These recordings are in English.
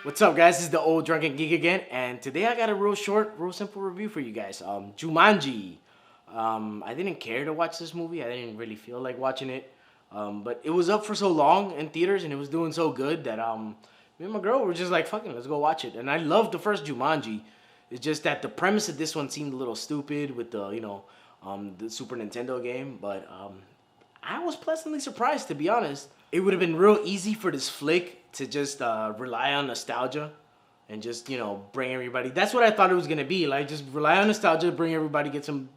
What's up, guys? This is the Ol Drunken Geek again, and today I got a real short, real simple review for you guys. Jumanji. I didn't care to watch this movie. I didn't really feel like watching it, but it was up for so long in theaters, and it was doing so good that me and my girl were just like, "Fucking, let's go watch it." And I loved the first Jumanji. It's just that the premise of this one seemed a little stupid with the Super Nintendo game, but I was pleasantly surprised, to be honest. It would have been real easy for this flick to just rely on nostalgia and just, bring everybody. That's what I thought it was going to be. Like, just rely on nostalgia, bring everybody, get some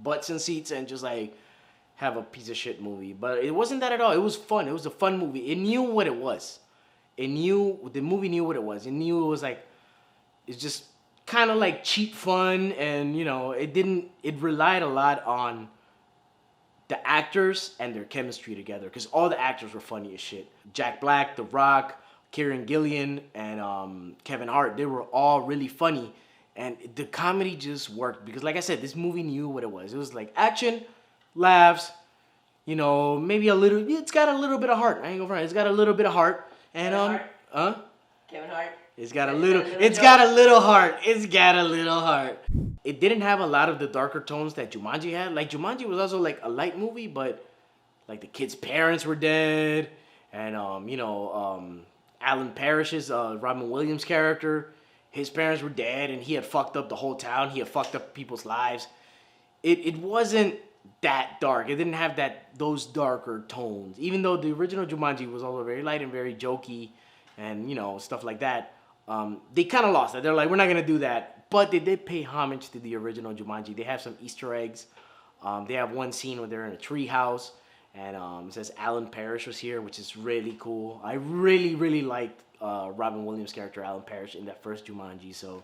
butts and seats, and just, like, have a piece of shit movie. But it wasn't that at all. It was fun. It was a fun movie. It knew what it was. The movie knew what it was. It knew it was, like, it's just kind of, like, cheap fun. And, it relied a lot on the actors and their chemistry together, because all the actors were funny as shit. Jack Black, The Rock, Kieran Gillian, and Kevin Hart, they were all really funny, and the comedy just worked because, like I said, this movie knew what it was. It was like action, laughs, maybe a little. It's got a little bit of heart. I ain't gonna front. It's got a little bit of heart, and Kevin Hart. It's got a little. It's got a little heart. It's got a little heart. It didn't have a lot of the darker tones that Jumanji had. Like, Jumanji was also like a light movie, but like the kids' parents were dead, and Alan Parrish's Robin Williams character, his parents were dead, and he had fucked up the whole town. He had fucked up people's lives. It wasn't that dark. It didn't have those darker tones. Even though the original Jumanji was also very light and very jokey, and stuff like that. They kind of lost it. They're like, we're not gonna do that. But they did pay homage to the original Jumanji. They have some Easter eggs. They have one scene where they're in a tree house, and it says Alan Parrish was here, which is really cool. I really, really liked Robin Williams' character, Alan Parrish, in that first Jumanji. So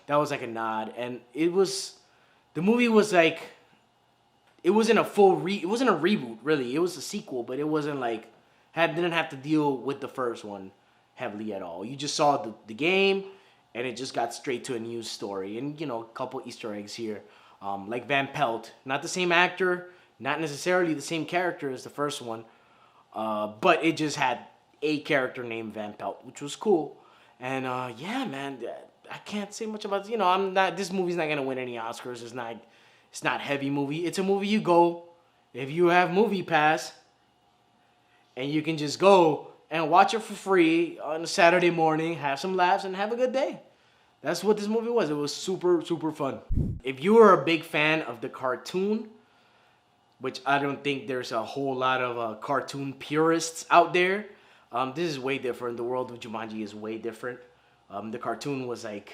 that was like a nod. And the movie was like, it wasn't a it wasn't a reboot, really. It was a sequel, but it wasn't like, didn't have to deal with the first one heavily at all. You just saw the game, and it just got straight to a news story. And, a couple Easter eggs here. Like Van Pelt. Not the same actor. Not necessarily the same character as the first one. But it just had a character named Van Pelt, which was cool. And, yeah, man. I can't say much about this. This movie's not going to win any Oscars. It's not heavy movie. It's a movie you go. If you have Movie Pass, and you can just go and watch it for free on a Saturday morning, have some laughs, and have a good day. That's what this movie was. It was super, super fun. If you are a big fan of the cartoon, which I don't think there's a whole lot of cartoon purists out there, this is way different. The world of Jumanji is way different. The cartoon was like,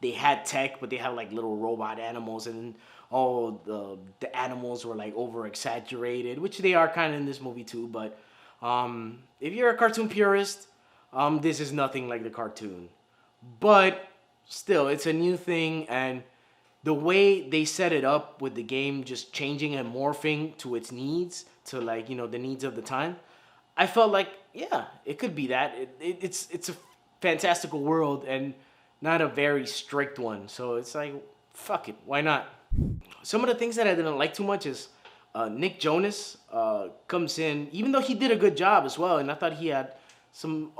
they had tech, but they had like little robot animals, and all the animals were like over-exaggerated, which they are kind of in this movie too, but if you're a cartoon purist, this is nothing like the cartoon. But still, it's a new thing, and the way they set it up with the game just changing and morphing to its needs, to like, the needs of the time, I felt like, yeah, it could be that. It's a fantastical world and not a very strict one. So it's like, fuck it, why not? Some of the things that I didn't like too much is Nick Jonas comes in, even though he did a good job as well, and I thought he had some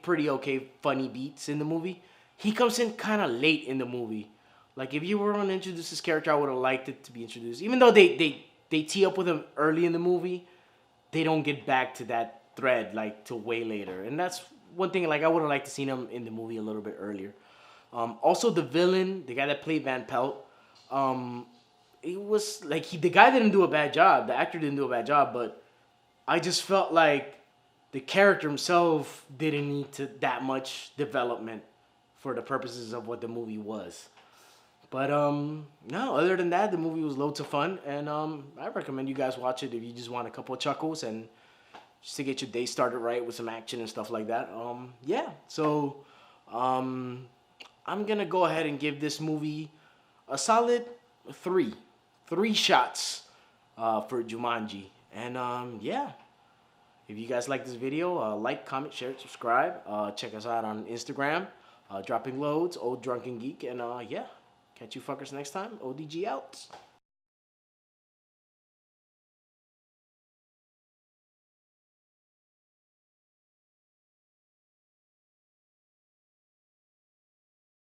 pretty okay funny beats in the movie. He comes in kind of late in the movie. Like, if you were going to introduce this character, I would have liked it to be introduced. Even though they tee up with him early in the movie, they don't get back to that thread like till way later. And that's one thing, like, I would have liked to seen him in the movie a little bit earlier. Also, the villain, the guy that played Van Pelt, it was like the guy didn't do a bad job. The actor didn't do a bad job, but I just felt like the character himself didn't need that much development for the purposes of what the movie was. But no, other than that, the movie was loads of fun, and I recommend you guys watch it if you just want a couple of chuckles and just to get your day started right with some action and stuff like that. Yeah, so I'm gonna go ahead and give this movie a solid 3 shots for Jumanji. And yeah, if you guys like this video, like, comment, share, subscribe. Check us out on Instagram, dropping loads, Ol Drunken Geek. And yeah, catch you fuckers next time. ODG out.